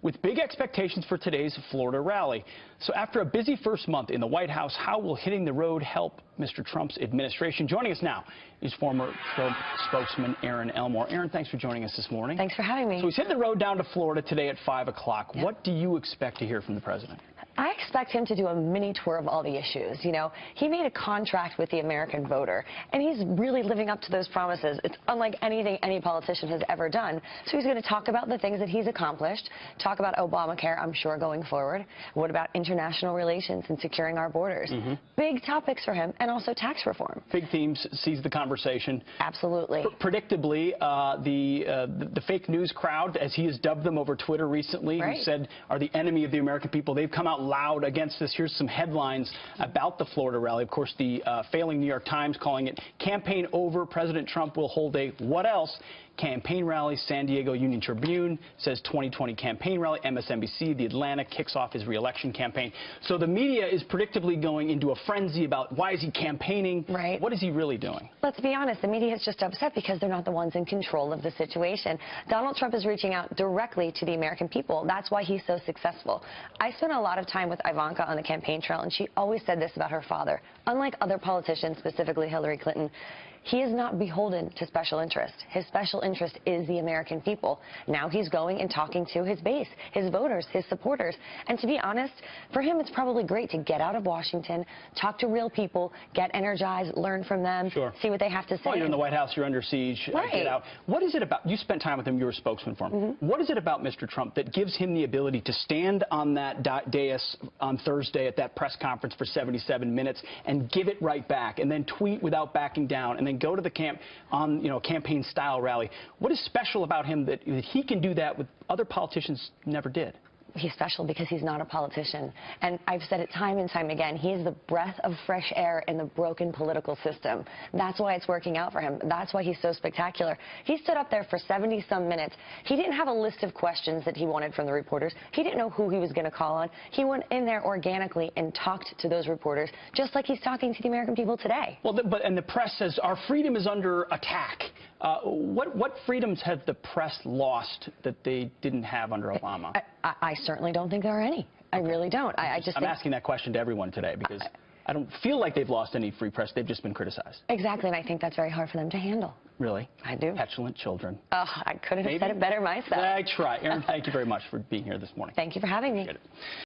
with big expectations for today's Florida rally. So after a busy first month in the White House, how will hitting the road help Mr. Trump's administration? Joining us now is former Trump spokesman Aaron Elmore. Aaron, thanks for joining us this morning. Thanks for having me. So he's hitting the road down to Florida today at 5 o'clock. Yep. What do you expect to hear from the president? I expect him to do a mini tour of all the issues. You know, he made a contract with the American voter, and he's really living up to those promises. It's unlike anything any politician has ever done. So he's going to talk about the things that he's accomplished, talk about Obamacare, I'm sure, going forward. What about international relations and securing our borders? Big topics for him, and also tax reform. Big themes seize the conversation. Absolutely. Predictably, the fake news crowd, as he has dubbed them over Twitter recently, who said are the enemy of the American people, they've come out loud against this. Here's some headlines about the Florida rally. Of course, the failing New York Times calling it campaign over. President Trump will hold a what else campaign rally. San Diego Union Tribune says 2020 campaign rally. MSNBC, The Atlantic, kicks off his re-election campaign. So the media is predictably going into a frenzy about why is he campaigning? Right. What is he really doing? Let's be honest, the media is just upset because they're not the ones in control of the situation. Donald Trump is reaching out directly to the American people. That's why he's so successful. I spent a lot of time with Ivanka on the campaign trail, and she always said this about her father. Unlike other politicians, specifically Hillary Clinton, he is not beholden to special interest. His special interest is the American people. Now he's going and talking to his base, his voters, his supporters. And to be honest, for him, it's probably great to get out of Washington, talk to real people, get energized, learn from them, see what they have to say. Oh, you're in the White House, you're under siege, get out. What is it about, you spent time with him, you were a spokesman for him. What is it about Mr. Trump that gives him the ability to stand on that dais on Thursday at that press conference for 77 minutes and give it right back, and then tweet without backing down, and then go to the camp on, campaign style rally? What is special about him that he can do that with other politicians never did? He's special because he's not a politician. And I've said it time and time again, he is the breath of fresh air in the broken political system. That's why it's working out for him. That's why he's so spectacular. He stood up there for 70-some minutes. He didn't have a list of questions that he wanted from the reporters. He didn't know who he was going to call on. He went in there organically and talked to those reporters, just like he's talking to the American people today. Well, and the press says our freedom is under attack. What freedoms have the press lost that they didn't have under Obama? I certainly don't think there are any. I really don't. I'm asking that question to everyone today because I don't feel like they've lost any free press. They've just been criticized. Exactly, and I think that's very hard for them to handle. Really? I do. Petulant children. Oh, I couldn't have said it better myself. I try. Aaron, thank you very much for being here this morning. Thank you for having me.